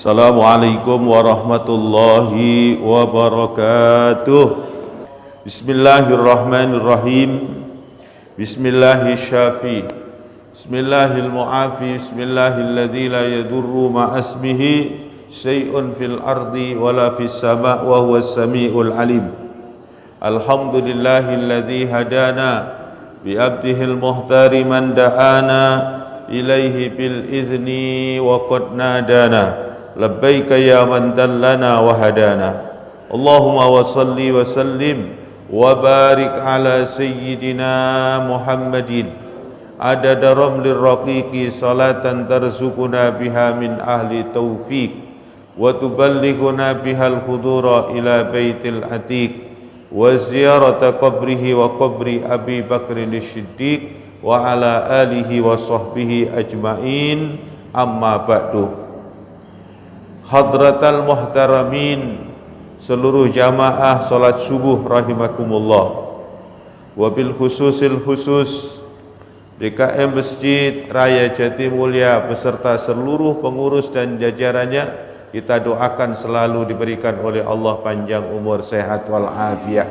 Assalamualaikum warahmatullahi wabarakatuh. Bismillahirrahmanirrahim. Bismillahirrahmanirrahim. Bismillahirrahmanirrahim. Bismillahilladzi la yadurru ma'asmihi syai'un fil ardi wala fis sama' wa huwas sami'ul alim. Alhamdulillahilladzi hadana bi abdihil muhtari man da'ana ilaihi bil idzni wa qad nadana. Labbaika ya man dallana wa hadana. Allahumma wa salli wa sallim wa barik ala sayyidina Muhammadin adada ramlir raqiqi salatan tarzukuna biha min ahli taufiq wa tuballighuna bihal hudura ila baitil atiq wa ziyarata qabrihi wa qabri Abi Bakrin as-Siddiq wa ala alihi wa sahbihi ajmain, amma ba'du. Hadratal muhtaramin, seluruh jamaah salat subuh rahimakumullah. Wabil khususil khusus DKM Masjid Raya Jatimulya beserta seluruh pengurus dan jajarannya, kita doakan selalu diberikan oleh Allah panjang umur, sehat wal afiat.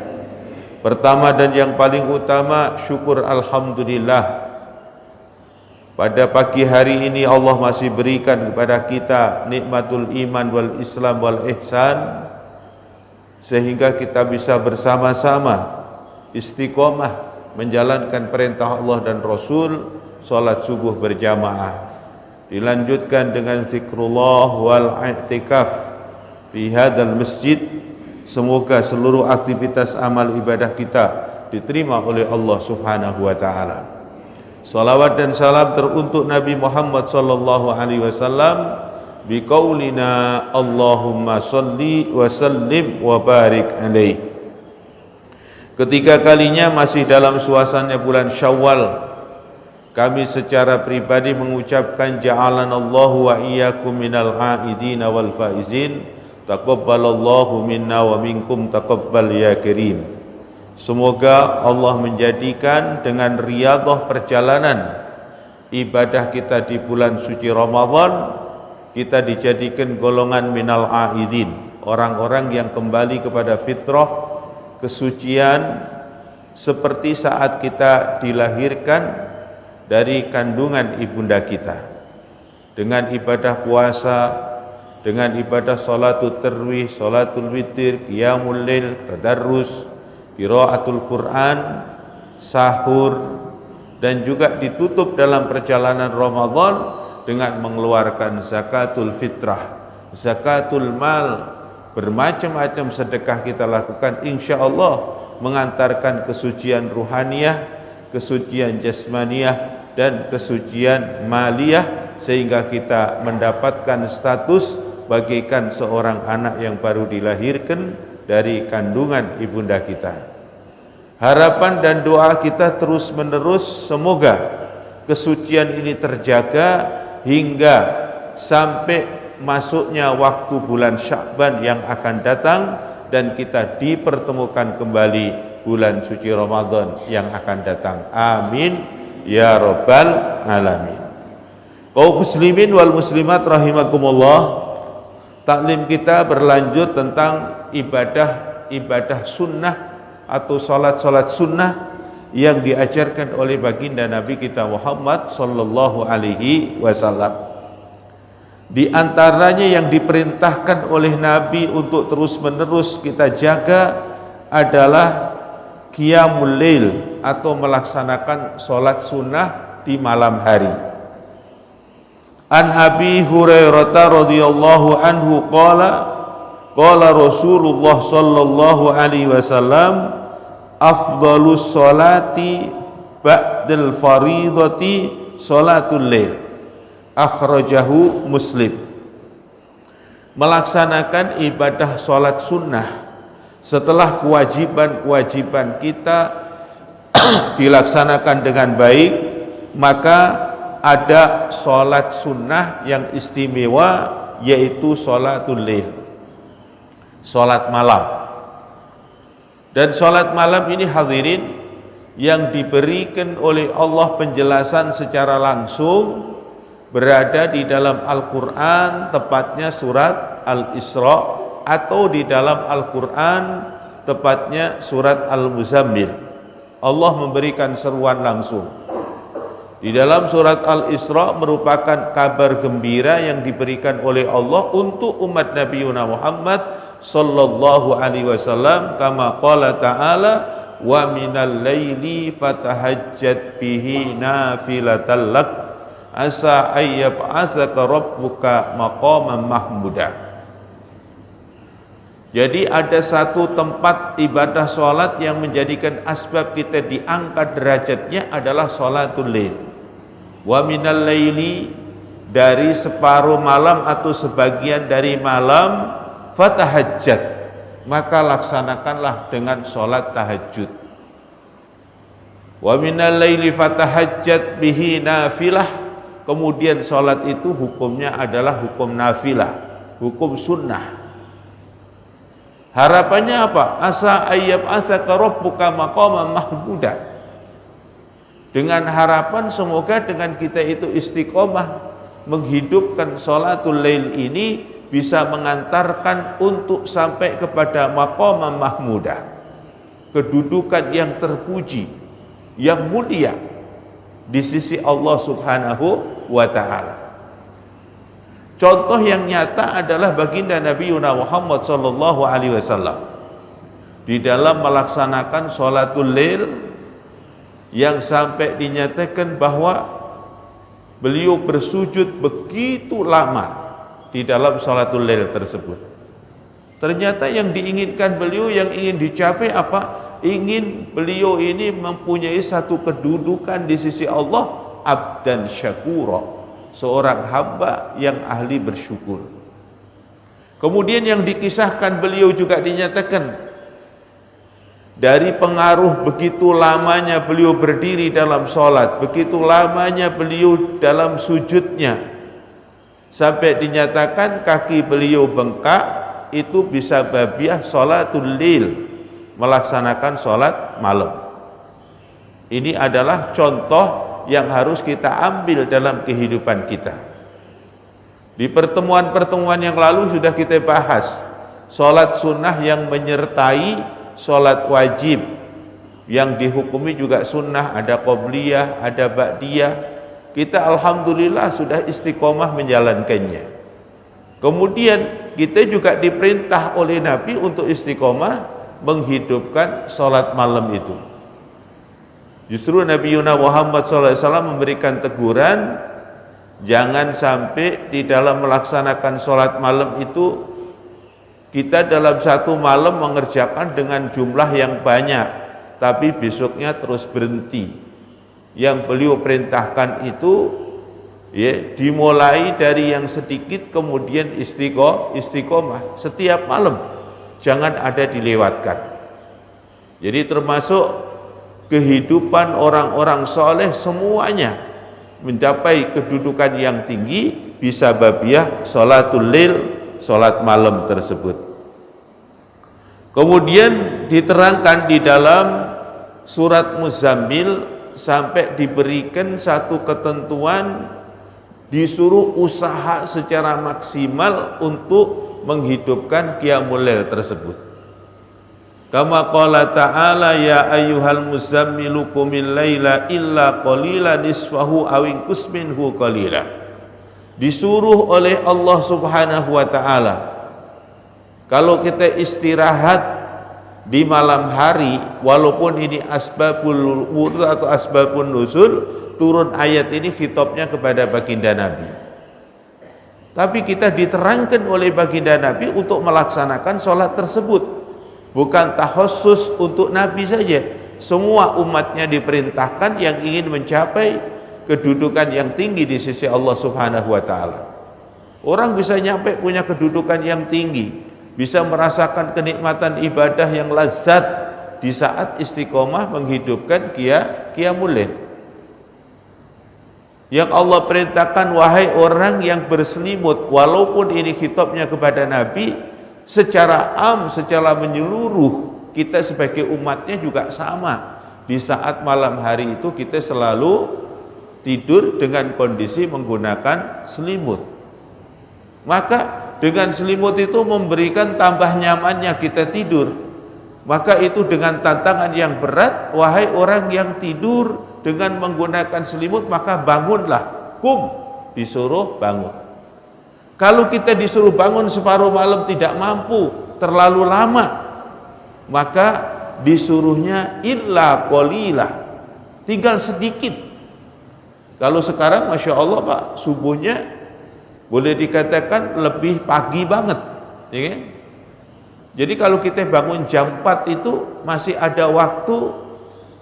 Pertama dan yang paling utama, syukur alhamdulillah, pada pagi hari ini Allah masih berikan kepada kita nikmatul iman wal islam wal ihsan, sehingga kita bisa bersama-sama istiqomah menjalankan perintah Allah dan Rasul, salat subuh berjamaah, dilanjutkan dengan zikrullah wal i'tikaf fi hadzal masjid. Semoga seluruh aktivitas amal ibadah kita diterima oleh Allah Subhanahu wa taala. Salawat dan salam teruntuk Nabi Muhammad sallallahu alaihi wasallam biqaulina Allahumma shalli wa sallim wa barik alaihi. Ketiga kalinya masih dalam suasana bulan Syawal, kami secara pribadi mengucapkan ja'alanallahu wa iyyakum minal aidin wal faizin, taqabbalallahu minna wa minkum taqabbal ya karim. Semoga Allah menjadikan dengan riyadhah perjalanan ibadah kita di bulan suci Ramadan, kita dijadikan golongan minal aidin, orang-orang yang kembali kepada fitrah, kesucian, seperti saat kita dilahirkan dari kandungan ibunda kita. Dengan ibadah puasa, dengan ibadah salatul tarwih, salatul witir, qiyamul lail, tadarrus, qiraatul Quran, sahur, dan juga ditutup dalam perjalanan Ramadan dengan mengeluarkan zakatul fitrah, zakatul mal. Bermacam-macam sedekah kita lakukan, insya Allah mengantarkan kesucian ruhaniyah, kesucian jasmaniyah, dan kesucian maliyah, sehingga kita mendapatkan status bagaikan seorang anak yang baru dilahirkan dari kandungan ibunda kita. Harapan dan doa kita terus menerus, semoga kesucian ini terjaga hingga sampai masuknya waktu bulan Sya'ban yang akan datang, dan kita dipertemukan kembali bulan suci Ramadan yang akan datang. Amin ya rabbal alamin. Kaum muslimin wal muslimat rahimakumullah, taklim kita berlanjut tentang ibadah sunnah atau salat sunnah yang diajarkan oleh baginda Nabi kita Muhammad sallallahu alaihi wasallam. Di antaranya yang diperintahkan oleh Nabi untuk terus menerus kita jaga adalah qiyamul lail atau melaksanakan salat sunnah di malam hari. An Abi Hurairah radhiyallahu anhu qala Rasulullah sallallahu alaihi wasallam afdhalus salati ba'dal faridati salatul lail, akhrajahu Muslim. Melaksanakan ibadah salat sunnah setelah kewajiban-kewajiban kita dilaksanakan dengan baik, maka ada salat sunnah yang istimewa, yaitu salatul lail, salat malam. Dan salat malam ini hadirin yang diberikan oleh Allah penjelasan secara langsung berada di dalam Al-Quran, tepatnya surat Al-Isra, atau di dalam Al-Quran, tepatnya surat Al-Muzammil. Allah memberikan seruan langsung. Di dalam surat Al-Isra merupakan kabar gembira yang diberikan oleh Allah untuk umat Nabi Muhammad sallallahu alaihi wasallam, kama qala ta'ala, wa minal laili fatahajjat bihi nafilatan lak asa ayyab'atsaka rabbuka maqaman mahmuda. Jadi ada satu tempat ibadah sholat yang menjadikan asbab kita diangkat derajatnya adalah sholatul lail. Wa minal laili, dari separuh malam atau sebagian dari malam, fatahajjat, maka laksanakanlah dengan sholat tahajud. Wa minal laili fatahajjat bihi nafilah, kemudian sholat itu hukumnya adalah hukum nafilah, hukum sunnah. Harapannya apa? Asa ayyab'atsaka rabbuka maqaman mahmuda, dengan harapan semoga dengan kita itu istiqomah menghidupkan sholatul lail ini bisa mengantarkan untuk sampai kepada maqaman mahmuda, kedudukan yang terpuji, yang mulia di sisi Allah Subhanahu wa ta'ala. Contoh yang nyata adalah baginda Nabi Muhammad sallallahu alaihi wasallam di dalam melaksanakan sholatul lail, yang sampai dinyatakan bahwa beliau bersujud begitu lama di dalam sholatul lail tersebut. Ternyata yang diinginkan beliau, yang ingin dicapai apa? Ingin beliau ini mempunyai satu kedudukan di sisi Allah, abdan syakura, seorang hamba yang ahli bersyukur. Kemudian yang dikisahkan beliau juga dinyatakan, dari pengaruh begitu lamanya beliau berdiri dalam sholat, begitu lamanya beliau dalam sujudnya, sampai dinyatakan kaki beliau bengkak, itu bisa babiah sholatul lail, melaksanakan sholat malam. Ini adalah contoh yang harus kita ambil dalam kehidupan kita. Di pertemuan-pertemuan yang lalu sudah kita bahas sholat sunnah yang menyertai sholat wajib, yang dihukumi juga sunnah, ada qobliyah, ada ba'diyah. Kita alhamdulillah sudah istiqomah menjalankannya. Kemudian kita juga diperintah oleh Nabi untuk istiqomah menghidupkan sholat malam itu. Justru Nabi Muhammad SAW memberikan teguran, jangan sampai di dalam melaksanakan sholat malam itu kita dalam satu malam mengerjakan dengan jumlah yang banyak, tapi besoknya terus berhenti. Yang beliau perintahkan itu ya, dimulai dari yang sedikit, kemudian istiqomah setiap malam, jangan ada dilewatkan. Jadi termasuk kehidupan orang-orang soleh semuanya mencapai kedudukan yang tinggi bisa babiah sholatul lail, sholat malam tersebut. Kemudian diterangkan di dalam surat Muzammil sampai diberikan satu ketentuan, disuruh usaha secara maksimal untuk menghidupkan qiyamul lail tersebut. Kama qala ta'ala, ya ayyuhal muzammilu qumil laila illa qalilan nisfahu aw inqus minhu qalila. Disuruh oleh Allah Subhanahu wa ta'ala, kalau kita istirahat di malam hari, walaupun ini asbabul wurud atau asbabun nuzul, turun ayat ini khitabnya kepada baginda Nabi. Tapi kita diterangkan oleh baginda Nabi untuk melaksanakan sholat tersebut, bukan takhusus untuk Nabi saja. Semua umatnya diperintahkan yang ingin mencapai kedudukan yang tinggi di sisi Allah Subhanahu wa ta'ala. Orang bisa nyampe punya kedudukan yang tinggi, bisa merasakan kenikmatan ibadah yang lazat di saat istiqomah menghidupkan qiyamul lail. Yang Allah perintahkan, wahai orang yang berselimut, walaupun ini khitabnya kepada Nabi, secara secara menyeluruh, kita sebagai umatnya juga sama. Di saat malam hari itu kita selalu tidur dengan kondisi menggunakan selimut. Maka dengan selimut itu memberikan tambah nyamannya kita tidur. Maka itu dengan tantangan yang berat, wahai orang yang tidur dengan menggunakan selimut, maka bangunlah. Disuruh bangun. Kalau kita disuruh bangun separuh malam tidak mampu, terlalu lama, maka disuruhnya illa qalilah, tinggal sedikit. Kalau sekarang Masya Allah Pak, subuhnya boleh dikatakan lebih pagi banget, ya kan? Jadi kalau kita bangun jam 4 itu masih ada waktu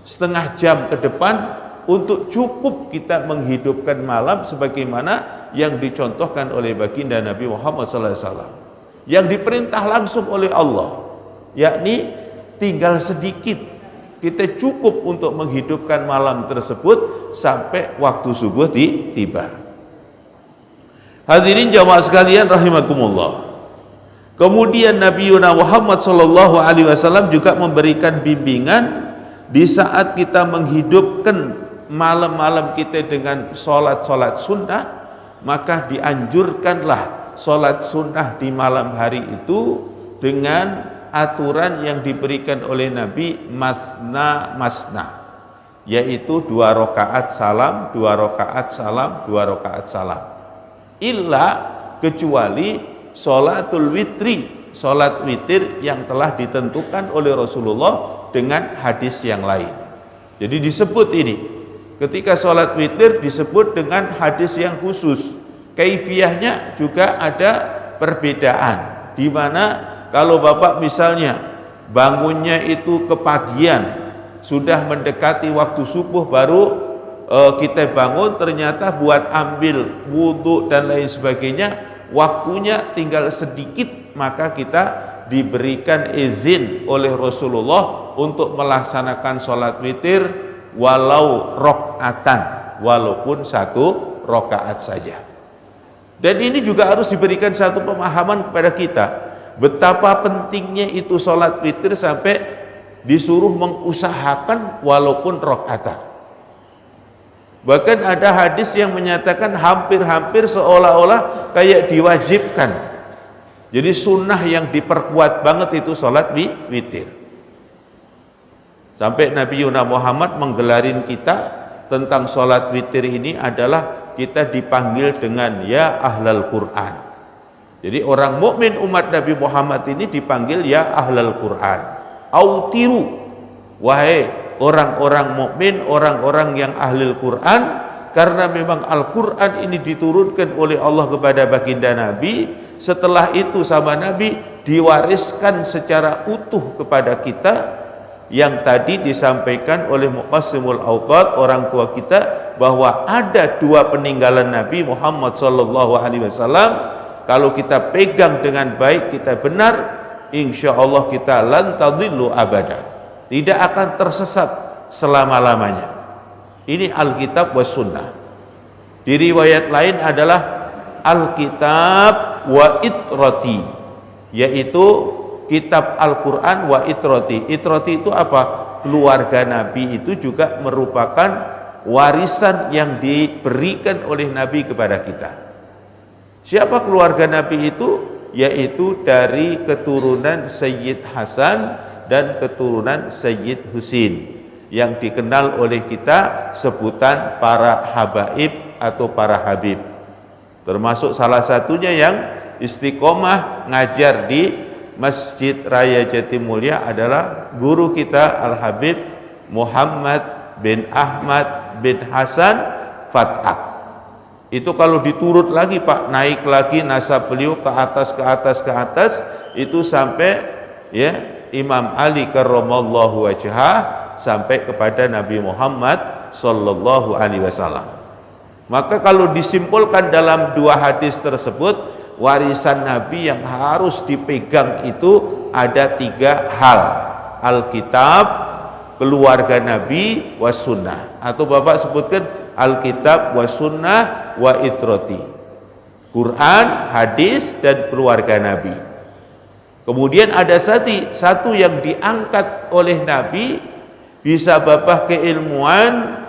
setengah jam ke depan untuk cukup kita menghidupkan malam sebagaimana yang dicontohkan oleh baginda Nabi Muhammad SAW, yang diperintah langsung oleh Allah, yakni tinggal sedikit kita cukup untuk menghidupkan malam tersebut sampai waktu subuh tiba. Hadirin jamaah sekalian rahimakumullah. Kemudian Nabi Muhammad SAW juga memberikan bimbingan di saat kita menghidupkan malam-malam kita dengan sholat-sholat sunnah, maka dianjurkanlah sholat sunnah di malam hari itu dengan aturan yang diberikan oleh Nabi masna, yaitu 2 rakaat salam, 2 rakaat salam, 2 rakaat salam. Illa kecuali sholatul witri, sholat witir yang telah ditentukan oleh Rasulullah dengan hadis yang lain. Jadi disebut ini, ketika sholat witir disebut dengan hadis yang khusus. Kaifiyahnya juga ada perbedaan, di mana kalau Bapak misalnya bangunnya itu kepagian, sudah mendekati waktu subuh baru kita bangun, ternyata buat ambil wudhu dan lain sebagainya waktunya tinggal sedikit, maka kita diberikan izin oleh Rasulullah untuk melaksanakan sholat witir walau rakaatan, walaupun 1 rakaat saja. Dan ini juga harus diberikan satu pemahaman kepada kita, betapa pentingnya itu sholat witir sampai disuruh mengusahakan walaupun rakaatan. Bahkan ada hadis yang menyatakan hampir-hampir seolah-olah kayak diwajibkan. Jadi sunnah yang diperkuat banget itu sholat witir. Sampai Nabi Muhammad menggelarin kita tentang sholat witir ini adalah kita dipanggil dengan ya ahlal Quran. Jadi orang mukmin umat Nabi Muhammad ini dipanggil ya ahlal Quran. Autiru, wahai orang-orang mukmin, orang-orang yang ahli Al-Quran, karena memang Al-Quran ini diturunkan oleh Allah kepada baginda Nabi. Setelah itu sama Nabi diwariskan secara utuh kepada kita, yang tadi disampaikan oleh Muqassimul Awqat, orang tua kita, bahwa ada 2 peninggalan Nabi Muhammad SAW. Kalau kita pegang dengan baik, kita benar, insya Allah kita lan tadhillu abada, tidak akan tersesat selama-lamanya. Ini Alkitab wa Sunnah. Di riwayat lain adalah Alkitab wa itrati, yaitu kitab Al-Quran wa itrati. Itrati itu apa? Keluarga Nabi itu juga merupakan warisan yang diberikan oleh Nabi kepada kita. Siapa keluarga Nabi itu? Yaitu dari keturunan Sayyid Hasan dan keturunan Sayyid Husin, yang dikenal oleh kita sebutan para habaib atau para habib. Termasuk salah satunya yang istiqomah ngajar di Masjid Raya Jatimulya adalah guru kita Al-Habib Muhammad bin Ahmad bin Hasan Fathak. Itu kalau diturut lagi Pak, naik lagi nasab beliau ke atas, itu sampai ya Imam Ali karramallahu wajhah, sampai kepada Nabi Muhammad sallallahu alaihi wasallam. Maka kalau disimpulkan dalam 2 hadis tersebut, warisan Nabi yang harus dipegang itu ada 3 hal: Alkitab, keluarga Nabi, was sunnah. Atau Bapak sebutkan Alkitab, was sunnah, wa itrati. Quran, hadis, dan keluarga Nabi. Kemudian ada satu yang diangkat oleh Nabi, bisa Bapak keilmuan,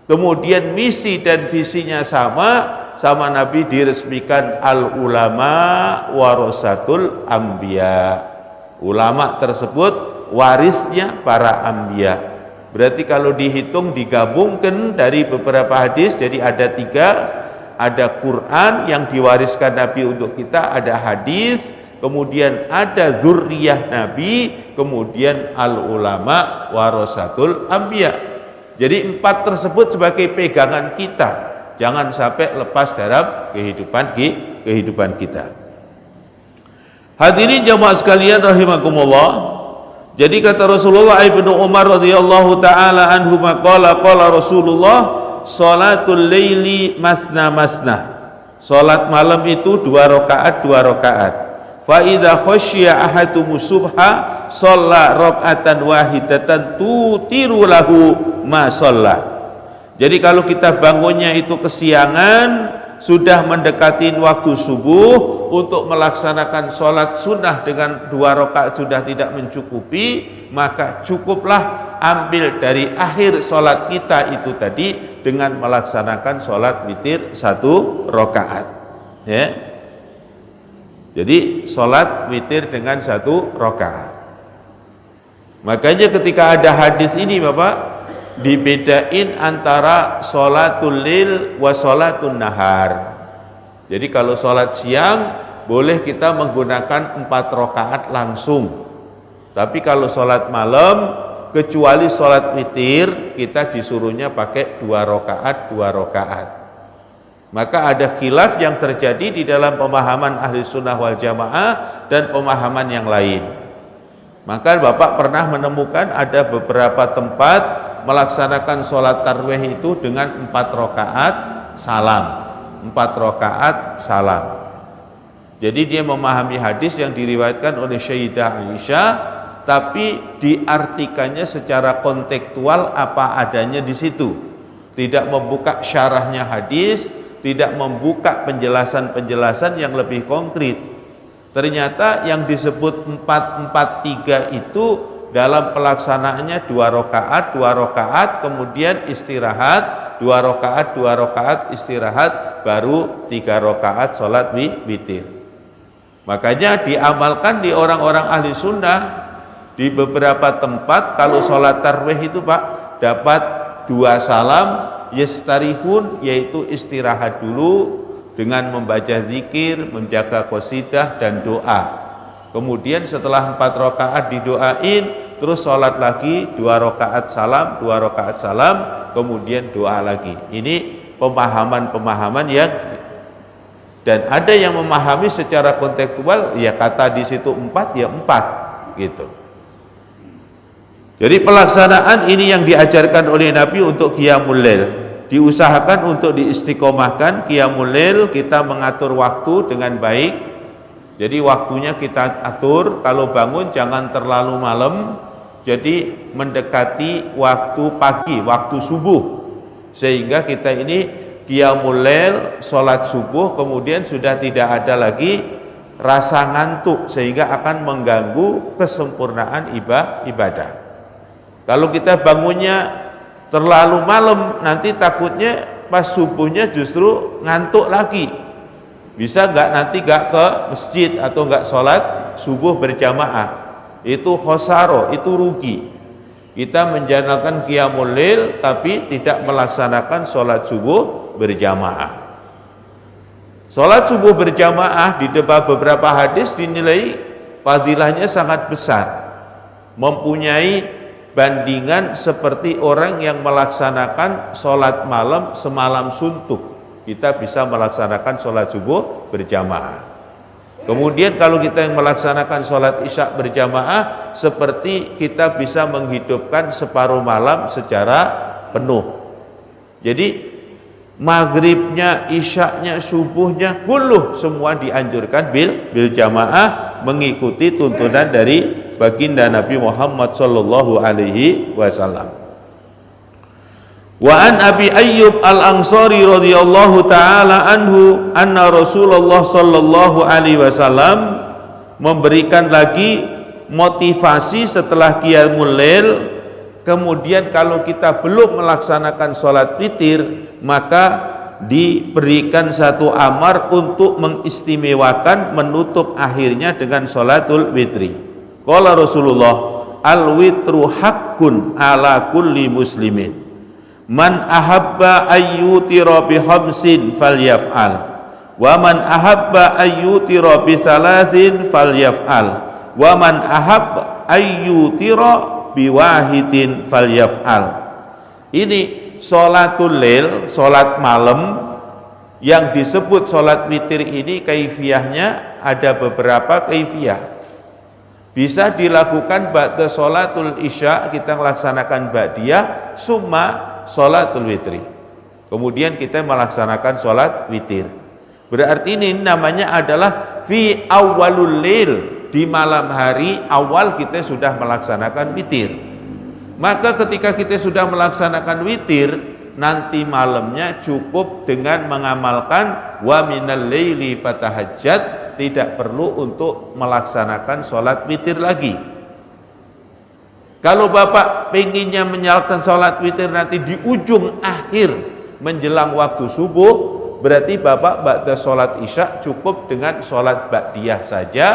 kemudian misi dan visinya sama Nabi diresmikan al ulama warasatul anbiya. Ulama tersebut warisnya para anbiya. Berarti kalau dihitung digabungkan dari beberapa hadis jadi ada 3, ada Quran yang diwariskan Nabi untuk kita, ada hadis, kemudian ada zurriyah Nabi, kemudian al ulama warasatul anbiya. Jadi 4 tersebut sebagai pegangan kita, jangan sampai lepas dalam kehidupan kita. Hadirin jamaah sekalian rahimakumullah. Jadi kata Rasulullah Ibnu Umar radhiyallahu taala anhu qala Rasulullah salatul laili masna masna. Salat malam itu 2 rakaat. Fa idza khasyiya ahadukum subha shalla raka'atan wahidatan tutiru lahu ma shalla. Jadi kalau kita bangunnya itu kesiangan, sudah mendekati waktu subuh, untuk melaksanakan sholat sunnah dengan 2 rakaat sudah tidak mencukupi, maka cukuplah ambil dari akhir sholat kita itu tadi dengan melaksanakan sholat witir 1 rakaat. Ya. Jadi sholat witir dengan 1 rakaat. Makanya ketika ada hadis ini Bapak, dibedain antara sholatul lil wa sholatun nahar. Jadi kalau sholat siang boleh kita menggunakan 4 rakaat langsung, tapi kalau sholat malam kecuali sholat witir kita disuruhnya pakai 2 rakaat. Maka ada khilaf yang terjadi di dalam pemahaman ahli sunnah wal jamaah dan pemahaman yang lain. Maka Bapak pernah menemukan ada beberapa tempat melaksanakan sholat tarawih itu dengan 4 rakaat salam. 4 rakaat salam. Jadi dia memahami hadis yang diriwayatkan oleh Sayyidah Aisyah, tapi diartikannya secara kontekstual apa adanya di situ. Tidak membuka syarahnya hadis, tidak membuka penjelasan-penjelasan yang lebih konkret. Ternyata yang disebut 4-4-3 itu dalam pelaksanaannya 2 rakaat, kemudian istirahat, 2 rakaat istirahat, baru 3 rakaat sholat witir. Makanya diamalkan di orang-orang ahli sunnah di beberapa tempat kalau sholat tarawih itu Pak dapat 2 salam yastarihun, yaitu istirahat dulu dengan membaca zikir, menjaga qasidah dan doa. Kemudian setelah 4 rakaat didoain, terus sholat lagi 2 rakaat salam, 2 rakaat salam, kemudian doa lagi. Ini pemahaman-pemahaman yang, dan ada yang memahami secara kontekstual, ya kata di situ 4 ya 4 gitu. Jadi pelaksanaan ini yang diajarkan oleh Nabi untuk qiyamul lail. Diusahakan untuk diistiqomahkan qiyamul lail, kita mengatur waktu dengan baik. Jadi waktunya kita atur, kalau bangun jangan terlalu malam, jadi mendekati waktu pagi, waktu subuh, sehingga kita ini qiyamul lail, sholat subuh, kemudian sudah tidak ada lagi rasa ngantuk, sehingga akan mengganggu kesempurnaan ibadah. Kalau kita bangunnya terlalu malam, nanti takutnya pas subuhnya justru ngantuk lagi. Bisa nggak nanti nggak ke masjid atau nggak sholat subuh berjamaah, itu khosaro, itu rugi. Kita menjalankan qiyamul lail tapi tidak melaksanakan sholat subuh berjamaah. Sholat subuh berjamaah di beberapa hadis dinilai fadilahnya sangat besar, mempunyai bandingan seperti orang yang melaksanakan sholat malam semalam suntuk. Kita bisa melaksanakan sholat subuh berjamaah. Kemudian kalau kita yang melaksanakan sholat isya berjamaah, seperti kita bisa menghidupkan separuh malam secara penuh. Jadi maghribnya, isyaknya, subuhnya, semua dianjurkan bil jamaah, mengikuti tuntunan dari baginda Nabi Muhammad sallallahu alaihi wasallam. Wa an Abi Ayyub Al-Ansari radhiyallahu taala anhu anna Rasulullah sallallahu alaihi wasallam memberikan lagi motivasi setelah qiyamul lail kemudian kalau kita belum melaksanakan sholat witir, maka diberikan satu amar untuk mengistimewakan menutup akhirnya dengan sholatul witri. Qala Rasulullah, al-witru haqqun ala kulli muslimin, man ahabba ayyutira bi khamsin falyaf'al, wa man ahabba ayyutira bi thalathin falyaf'al, wa man ahabba ayyutira bi wahidin falyaf'al. Ini sholatul lail, sholat malam. Yang disebut sholat witir ini kaifiyahnya ada beberapa kaifiyah. Bisa dilakukan ba'da sholatul isya, kita melaksanakan ba'diyah summa sholatul witri, kemudian kita melaksanakan sholat witir. Berarti ini namanya adalah fi awwalul lail, di malam hari awal kita sudah melaksanakan witir. Maka ketika kita sudah melaksanakan witir, nanti malamnya cukup dengan mengamalkan wa minal laili fatahajjat, tidak perlu untuk melaksanakan sholat witir lagi. Kalau Bapak penginnya menyalakan sholat witir nanti di ujung akhir menjelang waktu subuh, berarti Bapak ba'da sholat isya cukup dengan sholat ba'diyah saja,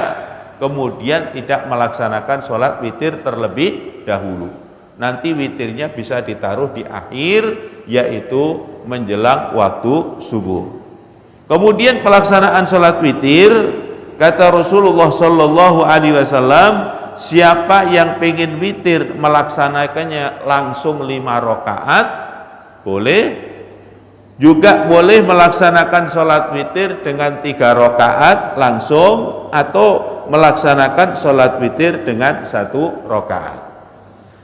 kemudian tidak melaksanakan sholat witir terlebih dahulu. Nanti witirnya bisa ditaruh di akhir, yaitu menjelang waktu subuh. Kemudian pelaksanaan sholat witir, kata Rasulullah Shallallahu Alaihi Wasallam, siapa yang pengen witir melaksanakannya langsung 5 rakaat boleh, juga boleh melaksanakan sholat witir dengan 3 rakaat langsung, atau melaksanakan sholat witir dengan 1 rakaat.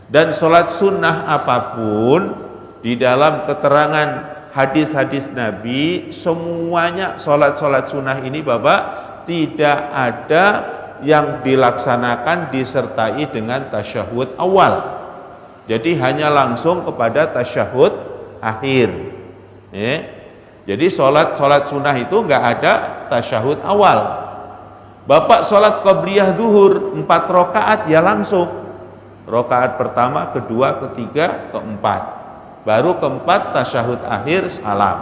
Dan sholat sunnah apapun, di dalam keterangan hadis-hadis Nabi, semuanya sholat-sholat sunnah ini Bapak tidak ada yang dilaksanakan disertai dengan tasyahud awal. Jadi hanya langsung kepada tasyahud akhir. Jadi sholat sunnah itu nggak ada tasyahud awal. Bapak sholat qabliyah zuhur 4 rakaat ya langsung. Rakaat pertama, kedua, ketiga, keempat. Baru keempat tasyahud akhir salam.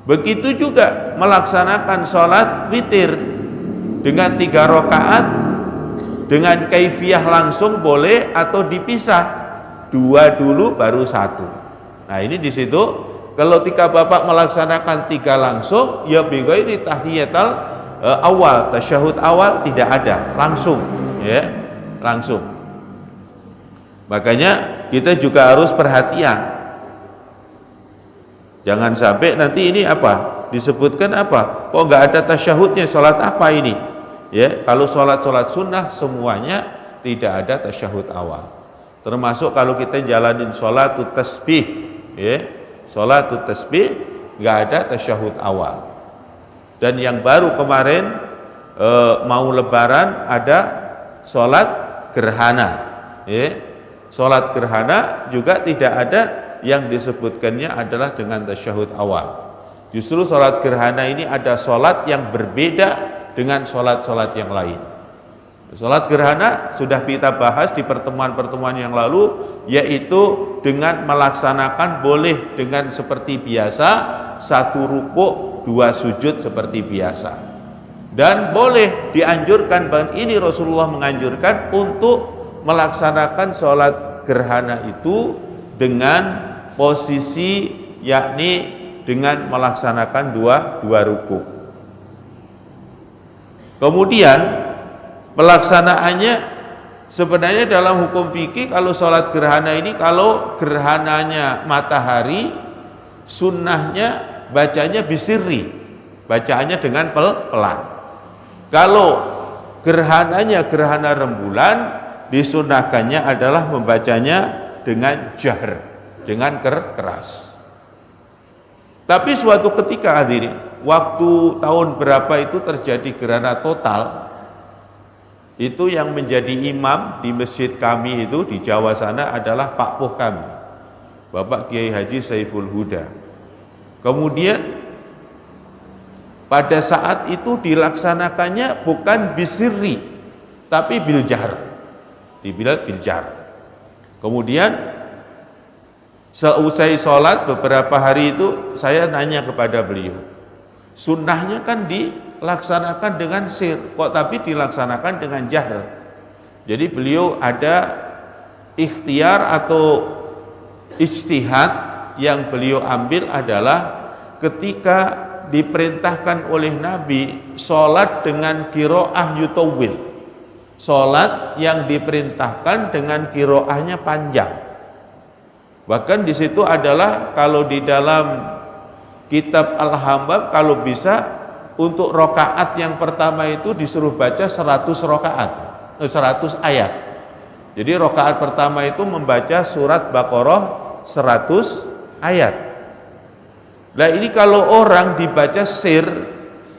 Begitu juga melaksanakan sholat witir dengan 3 rakaat dengan kaifiyah langsung boleh atau dipisah, 2 dulu baru 1. Nah ini di situ kalau ketika Bapak melaksanakan 3 langsung, ya bighairi tahiyatal awal, tasyahud awal tidak ada, langsung ya, langsung. Makanya kita juga harus perhatian, jangan sampai nanti ini apa disebutkan apa, kok nggak ada tasyahudnya, sholat apa ini ya. Kalau sholat sunnah semuanya tidak ada tasyahud awal, termasuk kalau kita jalanin sholatut tasbih ya, sholatut tasbih nggak ada tasyahud awal. Dan yang baru kemarin mau lebaran ada sholat gerhana ya. Sholat gerhana juga tidak ada yang disebutkannya adalah dengan tasyahud awal. Justru sholat gerhana ini ada sholat yang berbeda dengan sholat-sholat yang lain. Sholat gerhana sudah kita bahas di pertemuan-pertemuan yang lalu, yaitu dengan melaksanakan boleh dengan seperti biasa, 1 rukuk 2 sujud seperti biasa. Dan boleh dianjurkan, bahkan ini Rasulullah menganjurkan untuk melaksanakan sholat gerhana itu dengan posisi, yakni dengan melaksanakan dua ruku. Kemudian pelaksanaannya sebenarnya dalam hukum fikih, kalau sholat gerhana ini, kalau gerhananya matahari, sunnahnya bacanya bisirri, bacaannya dengan pelan. Kalau gerhananya gerhana rembulan, disunahkannya adalah membacanya dengan jahr, dengan keras. Tapi suatu ketika hadirin, waktu tahun berapa itu terjadi gerhana total, itu yang menjadi imam di masjid kami itu di Jawa sana adalah Pak Puh kami, Bapak Kiai Haji Saiful Huda. Kemudian pada saat itu dilaksanakannya bukan bisirri tapi bil jahr, dibilang bil jahr. Kemudian seusai sholat beberapa hari itu saya nanya kepada beliau, sunnahnya kan dilaksanakan dengan sir, kok tapi dilaksanakan dengan jahr. Jadi beliau ada ikhtiar atau ijtihad yang beliau ambil adalah ketika diperintahkan oleh Nabi sholat dengan qiraah yutawwil, sholat yang diperintahkan dengan qiraahnya panjang. Bahkan di situ adalah kalau di dalam kitab Al-Hambab kalau bisa untuk rokaat yang pertama itu disuruh baca 100 rokaat, 100 ayat. Jadi rokaat pertama itu membaca surat Baqarah 100 ayat. Nah ini kalau orang dibaca sir,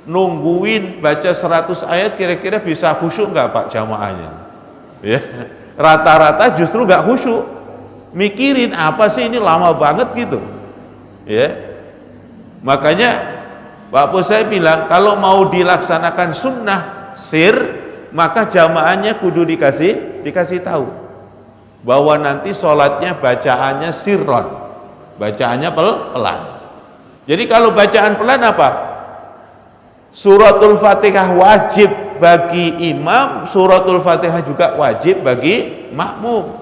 nungguin baca 100 ayat, kira-kira bisa khusyuk nggak Pak jamaahnya? Ya, rata-rata justru nggak khusyuk, mikirin apa sih ini lama banget gitu. Ya, makanya Pak Bos saya bilang kalau mau dilaksanakan sunnah sir, maka jamaahnya kudu dikasih tahu bahwa nanti sholatnya bacaannya sirron, bacaannya pelan. Jadi kalau bacaan pelan apa? Suratul Fatihah wajib bagi imam, suratul Fatihah juga wajib bagi makmum.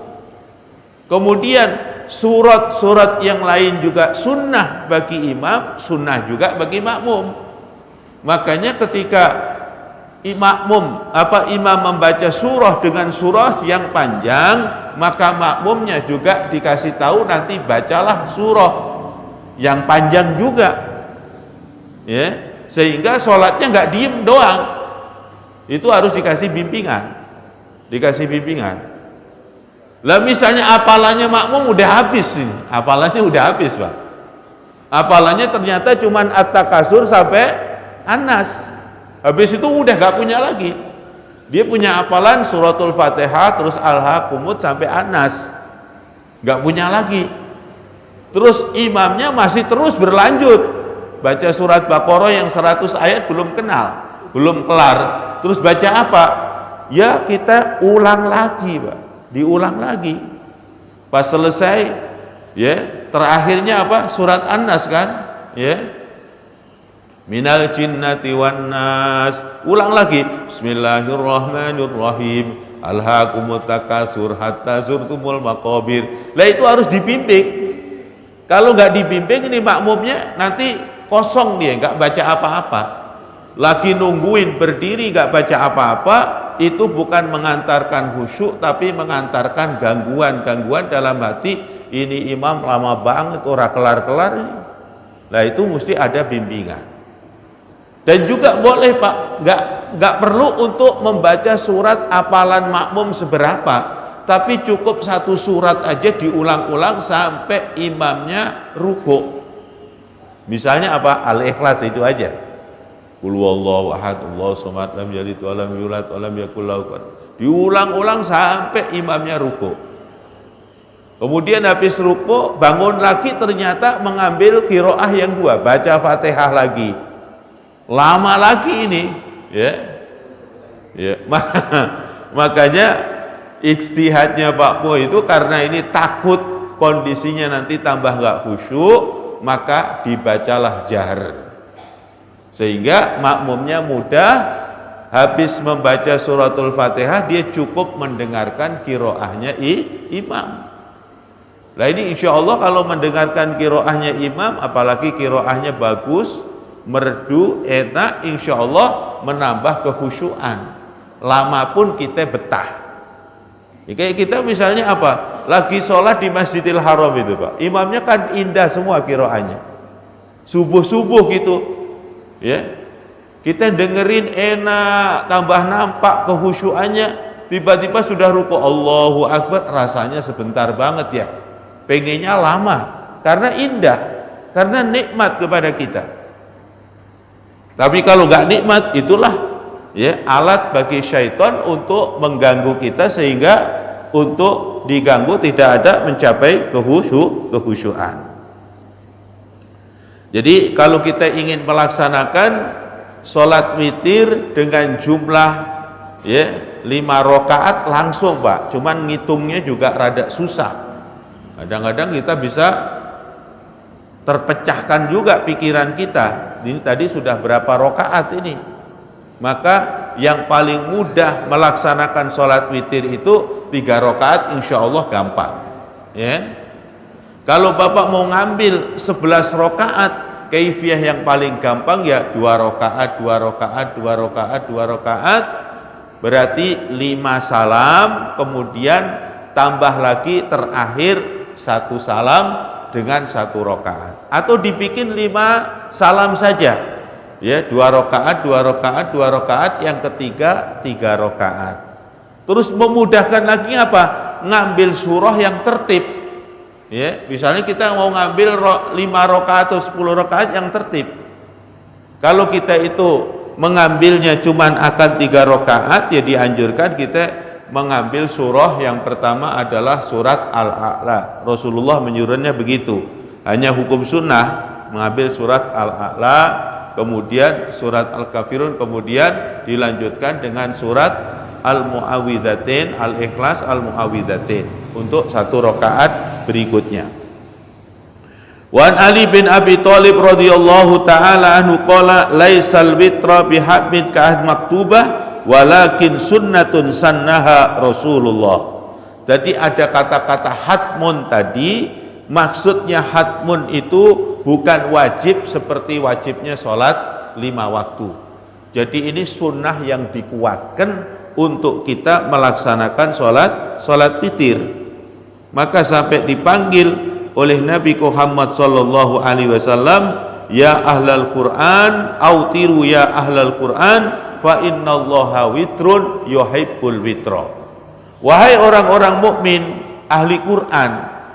Kemudian surat-surat yang lain juga sunnah bagi imam, sunnah juga bagi makmum. Makanya ketika imam membaca surah dengan surah yang panjang, maka makmumnya juga dikasih tahu nanti bacalah surah yang panjang juga, ya, sehingga sholatnya nggak diem doang, itu harus dikasih bimbingan. Lah misalnya hafalannya makmum udah habis ini, hafalannya udah habis Pak, hafalannya ternyata cuman At-Takasur sampai An-Nas, habis itu udah nggak punya lagi, dia punya hafalan suratul Fatihah terus Al-Hakumut sampai An-Nas, nggak punya lagi. Terus imamnya masih terus berlanjut baca surat Baqarah yang 100 ayat belum kelar. Terus baca apa? Ya kita ulang lagi Pak, diulang lagi. Pas selesai, ya terakhirnya apa? Surat An-Nas kan, ya. Minal jinnati wan nas. Ulang lagi. Bismillahirrahmanirrahim. Alhaakumut takasur hatta zurtumul maqabir. Lah itu harus dibimbing. Kalau nggak dibimbing ini makmumnya nanti kosong dia, nggak baca apa-apa. Lagi nungguin berdiri nggak baca apa-apa, itu bukan mengantarkan khusyuk tapi mengantarkan gangguan dalam hati. Ini imam lama banget, ora kelar-kelar. Nah itu mesti ada bimbingan. Dan juga boleh Pak, nggak perlu untuk membaca surat hafalan makmum seberapa. Tapi cukup satu surat aja diulang-ulang sampai imamnya rukuk. Misalnya apa? Al-Ikhlas itu aja. Qul huwallahu ahad, Allahus samad, lam yalid wa lam yulad wa lam yakul lahu kufuwan ahad. Diulang-ulang sampai imamnya rukuk. Kemudian habis rukuk bangun lagi, ternyata mengambil qiraah yang dua, baca Fatihah lagi. Lama lagi ini, ya. Ya, makanya ijtihadnya Pak Po itu karena ini takut kondisinya nanti tambah nggak khusyuk, maka dibacalah jahr sehingga makmumnya mudah. Habis membaca suratul Fatihah dia cukup mendengarkan qiraahnya imam. Nah ini insya Allah kalau mendengarkan qiraahnya imam, apalagi qiraahnya bagus, merdu, enak, insya Allah menambah kekhusyuan. Lama pun kita betah. Ya, kayak kita misalnya apa? Lagi sholat di Masjidil Haram itu Pak, imamnya kan indah semua qiraahnya, subuh-subuh gitu, ya. Kita dengerin enak, tambah nampak kekhusyuannya. Tiba-tiba sudah ruku, Allahu Akbar, rasanya sebentar banget ya. Pengennya lama, karena indah, karena nikmat kepada kita. Tapi kalau nggak nikmat, itulah ya alat bagi syaitan untuk mengganggu kita, sehingga untuk diganggu tidak ada mencapai kehusyuan. Jadi kalau kita ingin melaksanakan sholat witir dengan jumlah Ya, 5 rakaat langsung Pak, cuman ngitungnya juga rada susah. Kadang-kadang kita bisa terpecahkan juga pikiran kita. Ini tadi sudah berapa rakaat ini? Maka yang paling mudah melaksanakan sholat witir itu 3 rakaat, insya Allah gampang. Ya. Kalau Bapak mau ngambil 11 rakaat, kaifiyah yang paling gampang ya 2 rakaat, 2 rakaat, 2 rakaat, 2 rakaat. Berarti 5 salam, kemudian tambah lagi terakhir 1 salam dengan 1 rakaat. Atau dibikin 5 salam saja, ya 2 rakaat, 2 rakaat, 2 rakaat, yang ketiga 3 rakaat. Terus memudahkan lagi apa? Ngambil surah yang tertib. Ya, misalnya kita mau ngambil 5 rakaat atau 10 rakaat yang tertib. Kalau kita itu mengambilnya cuman akan 3 rakaat, ya dianjurkan kita mengambil surah yang pertama adalah surat Al-A'la. Rasulullah menyuruhnya begitu. Hanya hukum sunnah mengambil surat Al-A'la, kemudian surat Al-Kafirun, kemudian dilanjutkan dengan surat Al-Mu'awwidzatain, Al-Ikhlas, Al-Mu'awwidzatain untuk 1 rakaat berikutnya. Wan Ali bin Abi Thalib radhiyallahu taala anhu qala laisal witra bihabid ka'ad maktubah walakin sunnatun sannaha Rasulullah. Jadi ada kata-kata hatmun tadi, maksudnya hatmun itu bukan wajib seperti wajibnya sholat 5 waktu. Jadi ini sunnah yang dikuatkan untuk kita melaksanakan sholat witir. Maka sampai dipanggil oleh Nabi Muhammad sallallahu alaihi wasallam, ya ahlal Quran autiru ya ahlal Quran fa innallaha witrun yuhibbul witra. Wahai orang-orang mukmin ahli Quran,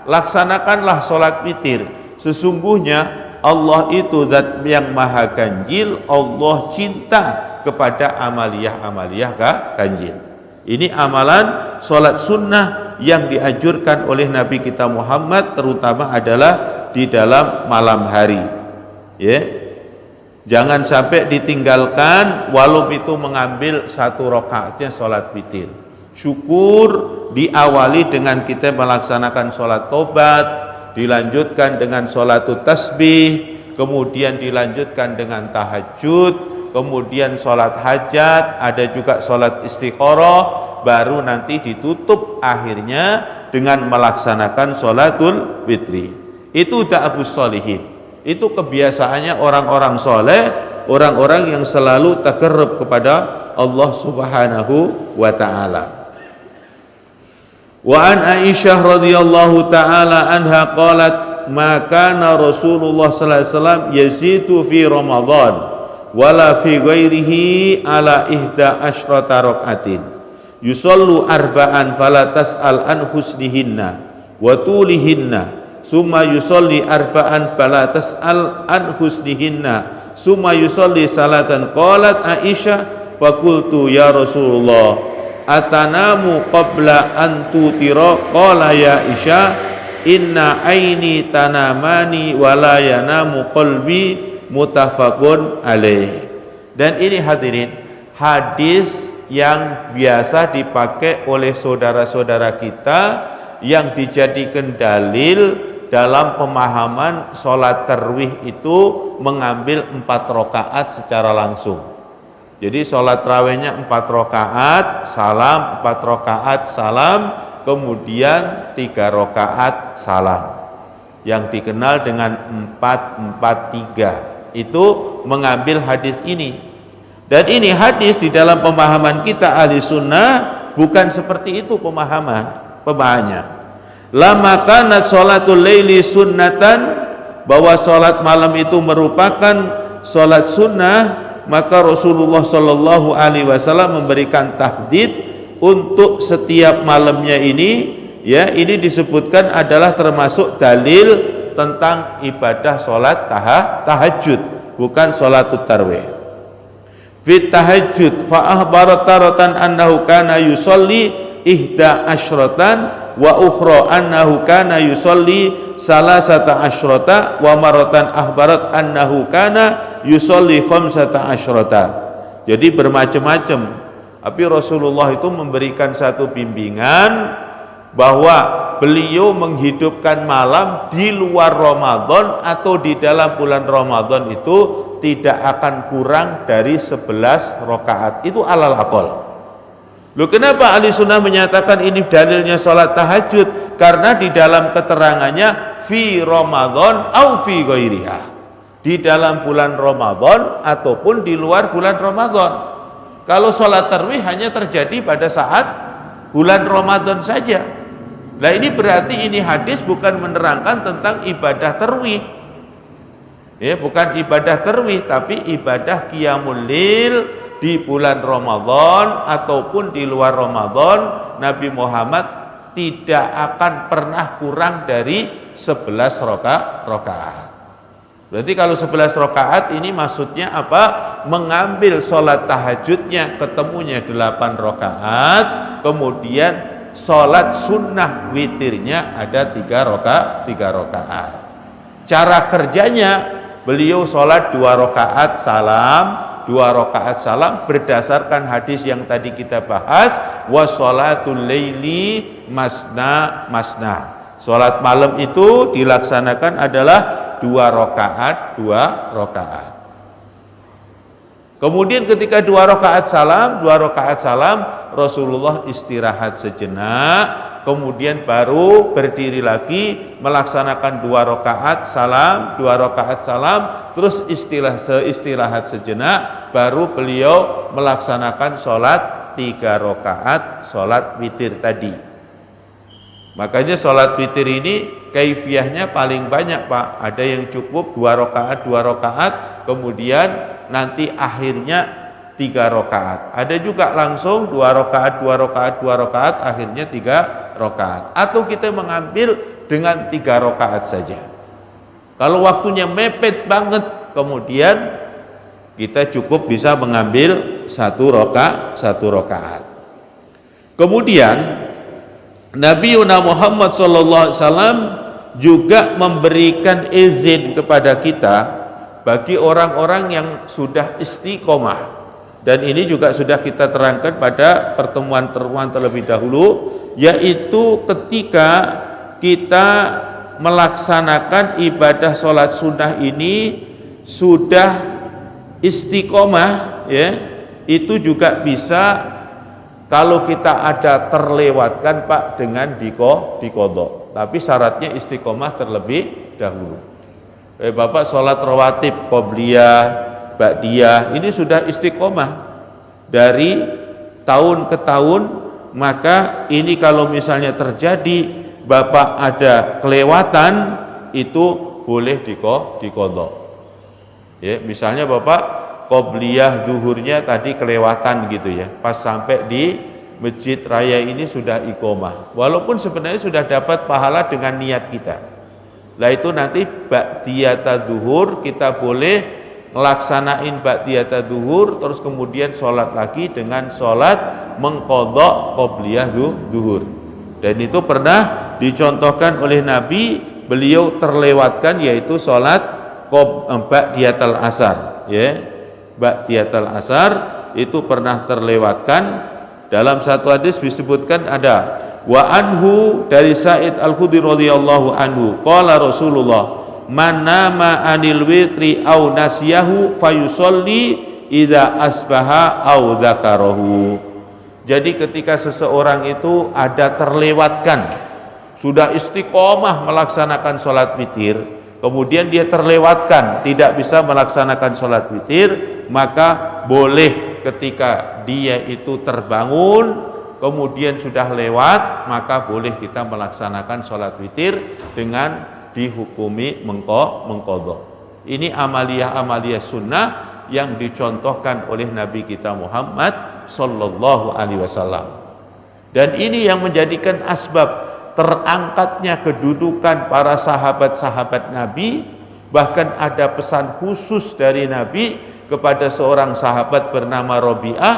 laksanakanlah salat witir. Sesungguhnya Allah itu zat yang maha ganjil, Allah cinta kepada amaliyah-amaliyah ganjil. Ini amalan salat sunnah yang dianjurkan oleh Nabi kita Muhammad, terutama adalah di dalam malam hari. Ya, jangan sampai ditinggalkan walau itu mengambil 1 rakaatnya sholat witir. Syukur diawali dengan kita melaksanakan sholat tobat, dilanjutkan dengan sholat tasbih, kemudian dilanjutkan dengan tahajud, kemudian sholat hajat, ada juga sholat istikharah, baru nanti ditutup akhirnya dengan melaksanakan sholatul witri. Itu da'abus sholihin, itu kebiasaannya orang-orang soleh, orang-orang yang selalu takarrub kepada Allah subhanahu wa ta'ala. Wa an Aisyah radhiyallahu ta'ala anha qalat ma kana Rasulullah sallallahu alaihi wasallam yazidu fi Ramadan wala fi ghairihi ala 11 rakaatin yusallu arba'an fala tas'al an husnihinna wa tulihinna summa yusalli arba'an fala tas'al an husnihinna summa yusalli salatan. Qalat Aisyah faqultu ya Rasulullah atanamu qabla an tutira? Qala ya Aisyah inna aini tanamani wa la yanamu qalbi, muttafaqun alaih. Dan ini hadirin hadis yang biasa dipakai oleh saudara-saudara kita yang dijadikan dalil dalam pemahaman sholat tarawih itu mengambil 4 rakaat secara langsung. Jadi sholat tarawihnya 4 rakaat salam, 4 rakaat salam, kemudian 3 rakaat salam, yang dikenal dengan 4-4-3. Itu mengambil hadis ini. Dan ini hadis di dalam pemahaman kita ahli sunnah bukan seperti itu pemahamannya. Lama kanat sholatul laili sunnatan, bahwa sholat malam itu merupakan sholat sunnah, maka Rasulullah sallallahu alaihi wasallam memberikan tahdid untuk setiap malamnya ini. Ya, ini disebutkan adalah termasuk dalil tentang ibadah sholat tahajud, bukan sholatut tarawih. Fit tahajud fa akhbara taratan annahu kana yusolli 11 wa ukhra annahu kana yusolli 13 wa maratan akhbarat annahu kana yusolli 15. Jadi bermacam-macam Tapi Rasulullah itu memberikan satu bimbingan bahwa beliau menghidupkan malam di luar Ramadan atau di dalam bulan Ramadan itu tidak akan kurang dari 11 rakaat. Itu alal aqal. Loh, kenapa ahli sunnah menyatakan ini dalilnya sholat tahajud? Karena di dalam keterangannya fi Ramadan au fi ghairiha, di dalam bulan Ramadan ataupun di luar bulan Ramadan. Kalau sholat tarawih hanya terjadi pada saat bulan Ramadan saja. Nah, ini berarti ini hadis bukan menerangkan tentang ibadah tarawih. Ya, bukan ibadah tarawih, tapi ibadah qiyamul lail di bulan Ramadan ataupun di luar Ramadan. Nabi Muhammad tidak akan pernah kurang dari 11 rakaat. Berarti kalau 11 rakaat ini maksudnya apa? Mengambil sholat tahajudnya ketemunya 8 rakaat, kemudian sholat sunnah witirnya ada 3 rakaat. Cara kerjanya, beliau sholat 2 rakaat salam, 2 rakaat salam berdasarkan hadis yang tadi kita bahas, wa sholatul laili masna masna. Sholat malam itu dilaksanakan adalah 2 rakaat, 2 rakaat. Kemudian ketika 2 rakaat salam, Rasulullah istirahat sejenak, kemudian baru berdiri lagi melaksanakan 2 rakaat salam, 2 rakaat salam, terus istirahat sejenak, baru beliau melaksanakan sholat 3 rakaat, sholat witir tadi. Makanya sholat witir ini kaifiyahnya paling banyak, Pak. Ada yang cukup 2 rakaat, 2 rakaat, kemudian nanti akhirnya 3 rakaat. Ada juga langsung 2 rakaat, 2 rakaat, 2 rakaat, akhirnya 3 rakaat. Atau kita mengambil dengan 3 rakaat saja. Kalau waktunya mepet banget, kemudian kita cukup bisa mengambil 1 rakaat. Kemudian Nabi Muhammad SAW juga memberikan izin kepada kita bagi orang-orang yang sudah istiqomah, dan ini juga sudah kita terangkan pada pertemuan-pertemuan terlebih dahulu, yaitu ketika kita melaksanakan ibadah sholat sunnah ini sudah istiqomah, ya, itu juga bisa kalau kita ada terlewatkan, Pak, dengan diqodho. Tapi syaratnya istiqomah terlebih dahulu. Bapak sholat rawatib, qobliyah, ba'diyah, ini sudah istiqomah dari tahun ke tahun, maka ini kalau misalnya terjadi Bapak ada kelewatan, itu boleh diqodho. Ya, misalnya Bapak qobliyah duhurnya tadi kelewatan gitu ya, pas sampai di masjid raya ini sudah iqomah, walaupun sebenarnya sudah dapat pahala dengan niat kita. Lah itu nanti ba'diyata duhur kita boleh melaksanain ba'diyata duhur, terus kemudian sholat lagi dengan sholat mengqadha qobliyah duhur. Dan itu pernah dicontohkan oleh Nabi, beliau terlewatkan yaitu sholat ba'diyatal asar, ya. Ba'diyatul asar itu pernah terlewatkan. Dalam satu hadis disebutkan ada wa anhu, dari Sa'id Al-Khudri radhiyallahu anhu, qala Rasulullah man nama anil witri au nasiyahu fayusolli idza asbaha au dzakarahu. Jadi ketika seseorang itu ada terlewatkan, sudah istiqomah melaksanakan sholat witir, kemudian dia terlewatkan tidak bisa melaksanakan sholat witir, maka boleh ketika dia itu terbangun kemudian sudah lewat, maka boleh kita melaksanakan sholat witir dengan dihukumi mengqadha. Ini amaliyah-amaliyah sunnah yang dicontohkan oleh Nabi kita Muhammad sallallahu alaihi wasallam. Dan ini yang menjadikan asbab terangkatnya kedudukan para sahabat-sahabat Nabi. Bahkan ada pesan khusus dari Nabi kepada seorang sahabat bernama Rabi'ah,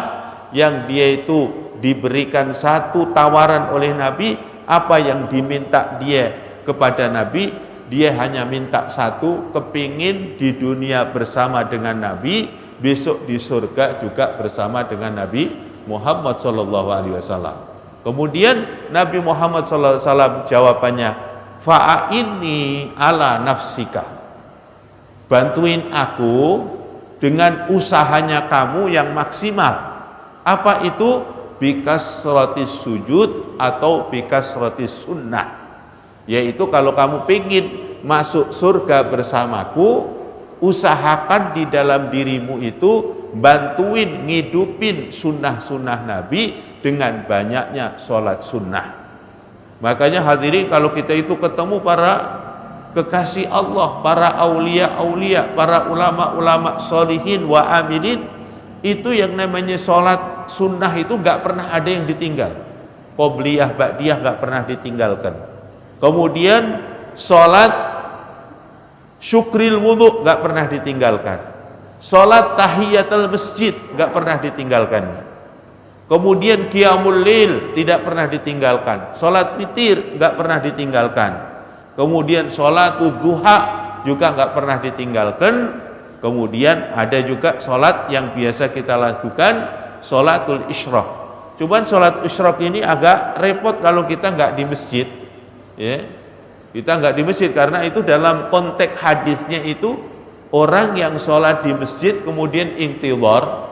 yang dia itu diberikan satu tawaran oleh Nabi. Apa yang diminta dia kepada Nabi? Dia hanya minta satu, kepingin di dunia bersama dengan Nabi, besok di surga juga bersama dengan Nabi Muhammad sallallahu alaihi wasallam. Kemudian Nabi Muhammad sallallahu alaihi wasallam jawabannya, fa'inni ala nafsika. Bantuin aku dengan usahanya kamu yang maksimal. Apa itu? Bikasratis sujud atau bikasratis sunnah. Yaitu kalau kamu ingin masuk surga bersamaku, usahakan di dalam dirimu itu bantuin ngidupin sunnah-sunnah Nabi dengan banyaknya sholat sunnah. Makanya hadirin, kalau kita itu ketemu para kekasih Allah, para aulia-aulia, para ulama-ulama solihin wa amilin, itu yang namanya sholat sunnah itu gak pernah ada yang ditinggal. Qobliyah, ba'diyah gak pernah ditinggalkan. Kemudian sholat syukril wudhu gak pernah ditinggalkan. Sholat tahiyatul masjid gak pernah ditinggalkan. Kemudian qiyamul lail tidak pernah ditinggalkan. Sholat witir gak pernah ditinggalkan. Kemudian sholatul duha juga gak pernah ditinggalkan. Kemudian ada juga sholat yang biasa kita lakukan, sholatul isyraq. Cuman sholat isyraq ini agak repot kalau kita nggak di masjid, ya. Kita nggak di masjid karena itu dalam konteks hadisnya itu orang yang sholat di masjid kemudian intidhar,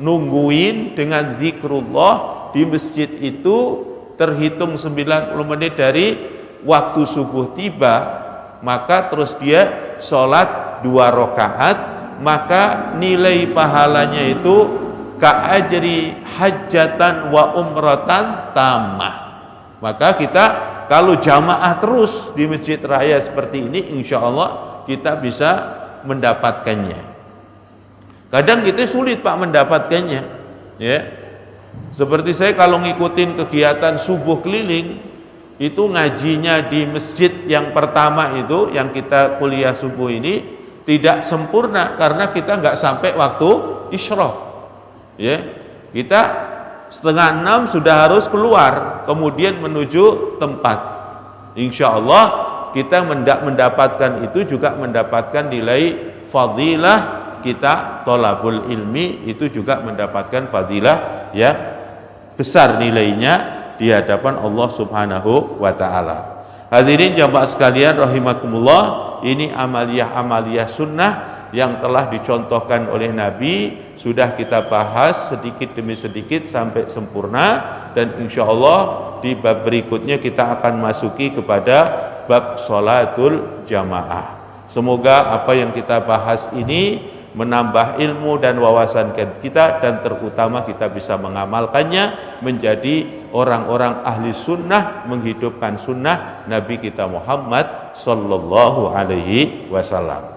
nungguin dengan zikrullah di masjid itu terhitung 90 menit dari waktu subuh tiba, maka terus dia sholat 2 rakaat, maka nilai pahalanya itu ka'ajri hajjatan wa umratan tamah. Maka kita kalau jamaah terus di masjid raya seperti ini, insya Allah kita bisa mendapatkannya. Kadang kita sulit Pak mendapatkannya, ya. Seperti saya kalau ngikutin kegiatan subuh keliling, itu ngajinya di masjid yang pertama itu, yang kita kuliah subuh ini tidak sempurna karena kita nggak sampai waktu isyraq, ya. Kita 5:30 sudah harus keluar, kemudian menuju tempat. Insya Allah kita mendapatkan itu juga mendapatkan nilai fadilah kita thalabul ilmi, itu juga mendapatkan fadilah ya besar nilainya di hadapan Allah Subhanahu wa taala. Hadirin jamaah sekalian rahimakumullah, ini amaliyah-amaliyah sunnah yang telah dicontohkan oleh Nabi, sudah kita bahas sedikit demi sedikit sampai sempurna, dan insya Allah di bab berikutnya kita akan masuki kepada bab sholatul jamaah. Semoga apa yang kita bahas ini menambah ilmu dan wawasan kita, dan terutama kita bisa mengamalkannya menjadi orang-orang ahli sunnah, menghidupkan sunnah Nabi kita Muhammad sallallahu alaihi wasallam.